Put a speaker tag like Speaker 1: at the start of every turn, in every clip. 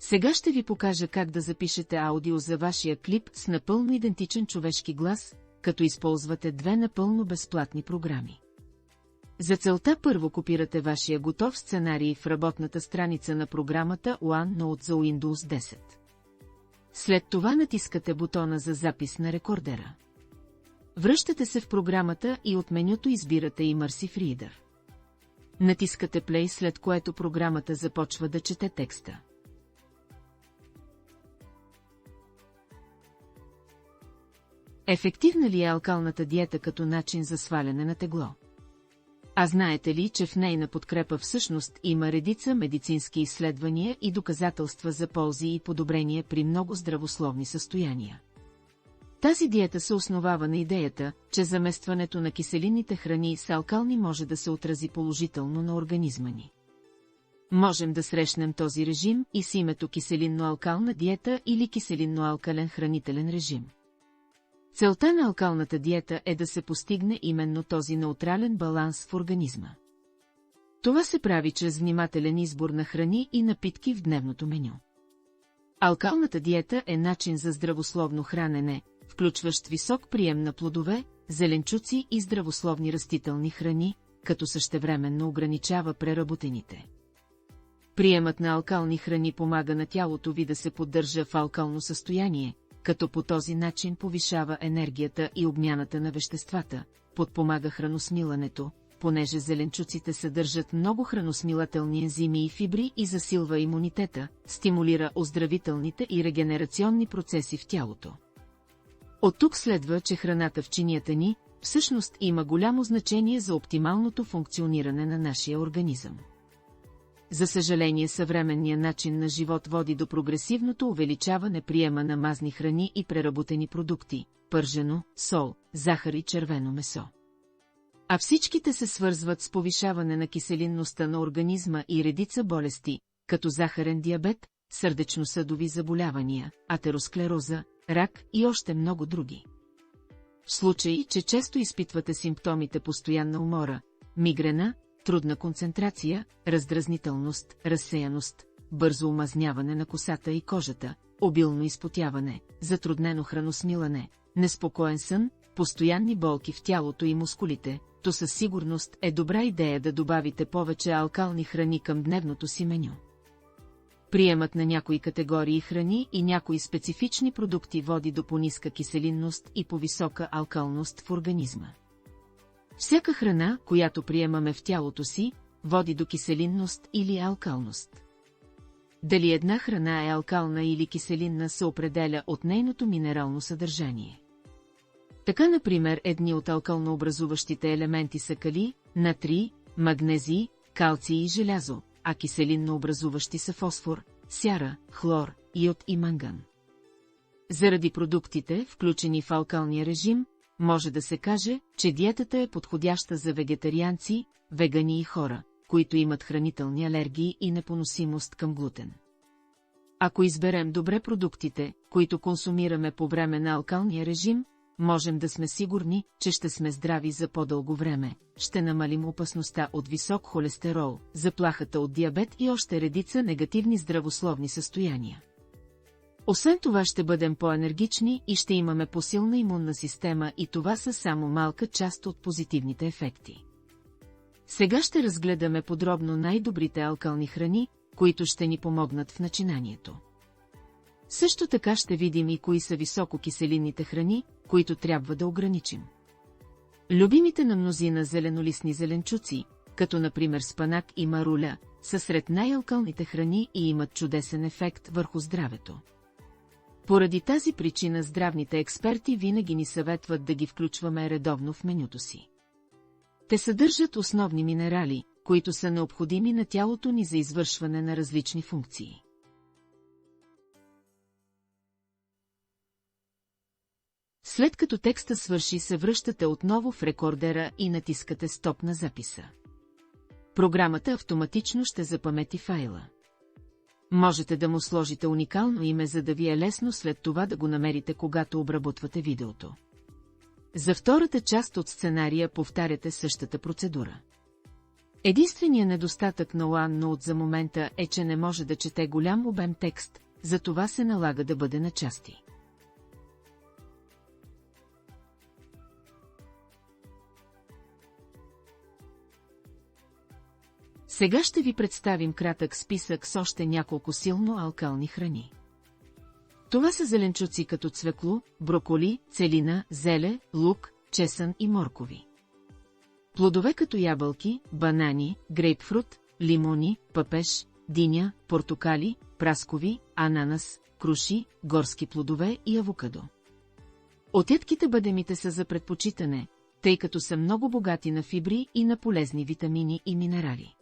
Speaker 1: Сега ще ви покажа как да запишете аудио за вашия клип с напълно идентичен човешки глас, като използвате две напълно безплатни програми. За целта първо копирате вашия готов сценарий в работната страница на програмата OneNote за Windows 10. След това натискате бутона за запис на рекордера. Връщате се в програмата и от менюто избирате Immersive Reader. Натискате Play, след което програмата започва да чете текста. Ефективна ли е алкалната диета като начин за сваляне на тегло? А знаете ли, че в нейна подкрепа всъщност има редица медицински изследвания и доказателства за ползи и подобрения при много здравословни състояния? Тази диета се основава на идеята, че заместването на киселинните храни с алкални може да се отрази положително на организма ни. Можем да срещнем този режим и с името киселинно-алкална диета или киселинно-алкален хранителен режим. Целта на алкалната диета е да се постигне именно този неутрален баланс в организма. Това се прави чрез внимателен избор на храни и напитки в дневното меню. Алкалната диета е начин за здравословно хранене, включващ висок прием на плодове, зеленчуци и здравословни растителни храни, като същевременно ограничава преработените. Приемът на алкални храни помага на тялото ви да се поддържа в алкално състояние, като по този начин повишава енергията и обмяната на веществата, подпомага храносмилането, понеже зеленчуците съдържат много храносмилателни ензими и фибри и засилва имунитета, стимулира оздравителните и регенерационни процеси в тялото. От тук следва, че храната в чинията ни всъщност има голямо значение за оптималното функциониране на нашия организъм. За съжаление, съвременният начин на живот води до прогресивното увеличаване приема на мазни храни и преработени продукти, пържено, сол, захар и червено месо. А всичките се свързват с повишаване на киселинността на организма и редица болести, като захарен диабет, сърдечно-съдови заболявания, атеросклероза, рак и още много други. В случай, че често изпитвате симптомите постоянна умора, мигрена, трудна концентрация, раздразнителност, разсеяност, бързо омазняване на косата и кожата, обилно изпотяване, затруднено храносмилане, неспокоен сън, постоянни болки в тялото и мускулите, то със сигурност е добра идея да добавите повече алкални храни към дневното си меню. Приемът на някои категории храни и някои специфични продукти води до по-ниска киселинност и по-висока алкалност в организма. Всяка храна, която приемаме в тялото си, води до киселинност или алкалност. Дали една храна е алкална или киселинна се определя от нейното минерално съдържание. Така, например, едни от алкалнообразуващите елементи са калий, натрий, магнезий, калций и желязо, а киселиннообразуващи са фосфор, сяра, хлор, йод и манган. Заради продуктите, включени в алкалния режим, може да се каже, че диетата е подходяща за вегетарианци, вегани и хора, които имат хранителни алергии и непоносимост към глутен. Ако изберем добре продуктите, които консумираме по време на алкалния режим, можем да сме сигурни, че ще сме здрави за по-дълго време, ще намалим опасността от висок холестерол, заплахата от диабет и още редица негативни здравословни състояния. Освен това ще бъдем по-енергични и ще имаме по-силна имунна система и това са само малка част от позитивните ефекти. Сега ще разгледаме подробно най-добрите алкални храни, които ще ни помогнат в начинанието. Също така ще видим и кои са висококиселинните храни, които трябва да ограничим. Любимите на мнозина зеленолистни зеленчуци, като например спанак и маруля, са сред най-алкалните храни и имат чудесен ефект върху здравето. Поради тази причина здравните експерти винаги ни съветват да ги включваме редовно в менюто си. Те съдържат основни минерали, които са необходими на тялото ни за извършване на различни функции. След като текста свърши, се връщате отново в рекордера и натискате стоп на записа. Програмата автоматично ще запамети файла. Можете да му сложите уникално име, за да ви е лесно след това да го намерите, когато обработвате видеото. За втората част от сценария повтаряте същата процедура. Единственият недостатък на OneNote за момента е, че не може да чете голям обем текст, затова се налага да бъде на части. Сега ще ви представим кратък списък с още няколко силно алкални храни. Това са зеленчуци като цвекло, броколи, целина, зеле, лук, чесън и моркови. Плодове като ябълки, банани, грейпфрут, лимони, пъпеш, диня, портокали, праскови, ананас, круши, горски плодове и авокадо. От бъдемите са за предпочитане, тъй като са много богати на фибри и на полезни витамини и минерали.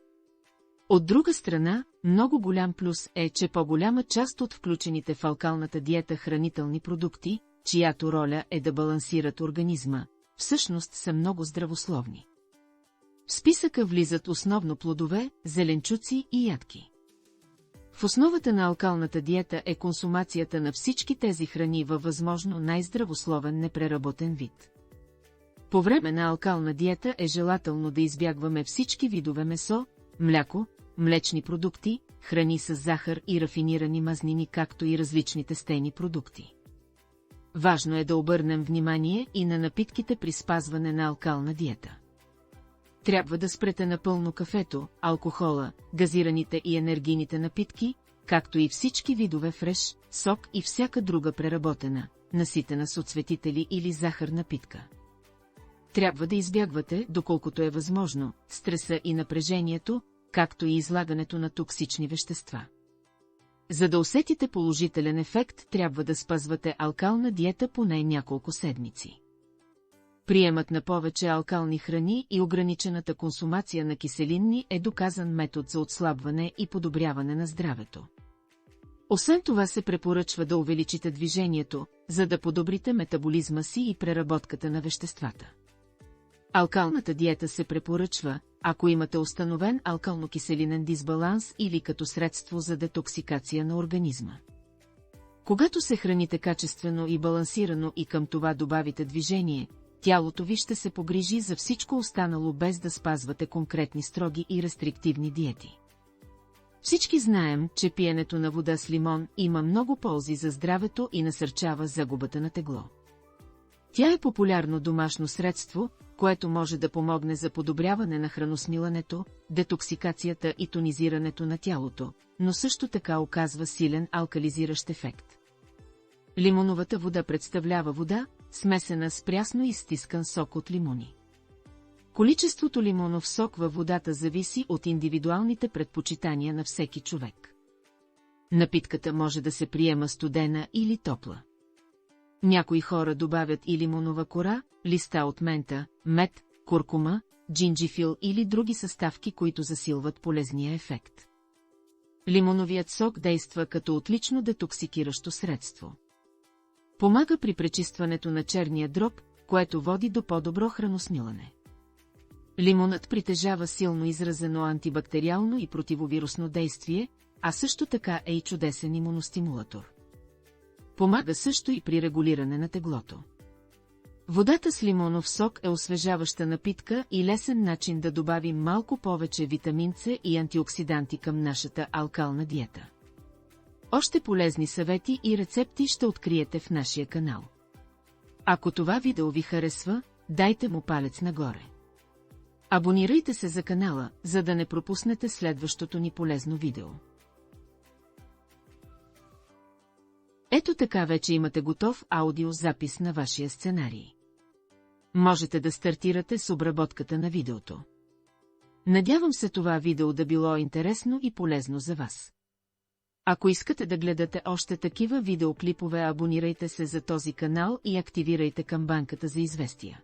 Speaker 1: От друга страна, много голям плюс е, че по-голяма част от включените в алкалната диета хранителни продукти, чиято роля е да балансират организма, всъщност са много здравословни. В списъка влизат основно плодове, зеленчуци и ядки. В основата на алкалната диета е консумацията на всички тези храни във възможно най-здравословен непреработен вид. По време на алкална диета е желателно да избягваме всички видове месо, мляко, млечни продукти, храни с захар и рафинирани мазнини, както и различните стейни продукти. Важно е да обърнем внимание и на напитките при спазване на алкална диета. Трябва да спрете напълно кафето, алкохола, газираните и енергийните напитки, както и всички видове фреш, сок и всяка друга преработена, наситена с оцветители или захар напитка. Трябва да избягвате, доколкото е възможно, стреса и напрежението, както и излагането на токсични вещества. За да усетите положителен ефект, трябва да спазвате алкална диета поне няколко седмици. Приемът на повече алкални храни и ограничената консумация на киселинни е доказан метод за отслабване и подобряване на здравето. Освен това се препоръчва да увеличите движението, за да подобрите метаболизма си и преработката на веществата. Алкалната диета се препоръчва, ако имате установен алкално-киселинен дисбаланс или като средство за детоксикация на организма. Когато се храните качествено и балансирано и към това добавите движение, тялото ви ще се погрижи за всичко останало без да спазвате конкретни строги и рестриктивни диети. Всички знаем, че пиенето на вода с лимон има много ползи за здравето и насърчава загубата на тегло. Тя е популярно домашно средство, което може да помогне за подобряване на храносмилането, детоксикацията и тонизирането на тялото, но също така оказва силен алкализиращ ефект. Лимоновата вода представлява вода, смесена с прясно изстискан сок от лимони. Количеството лимонов сок във водата зависи от индивидуалните предпочитания на всеки човек. Напитката може да се приема студена или топла. Някои хора добавят и лимонова кора, листа от мента, мед, куркума, джинджифил или други съставки, които засилват полезния ефект. Лимоновият сок действа като отлично детоксикиращо средство. Помага при пречистването на черния дроб, което води до по-добро храносмилане. Лимонът притежава силно изразено антибактериално и противовирусно действие, а също така е и чудесен имуностимулатор. Помага също и при регулиране на теглото. Водата с лимонов сок е освежаваща напитка и лесен начин да добавим малко повече витамин С и антиоксиданти към нашата алкална диета. Още полезни съвети и рецепти ще откриете в нашия канал. Ако това видео ви харесва, дайте му палец нагоре. Абонирайте се за канала, за да не пропуснете следващото ни полезно видео. Ето така вече имате готов аудиозапис на вашия сценарий. Можете да стартирате с обработката на видеото. Надявам се това видео да било интересно и полезно за вас. Ако искате да гледате още такива видеоклипове, абонирайте се за този канал и активирайте камбанката за известия.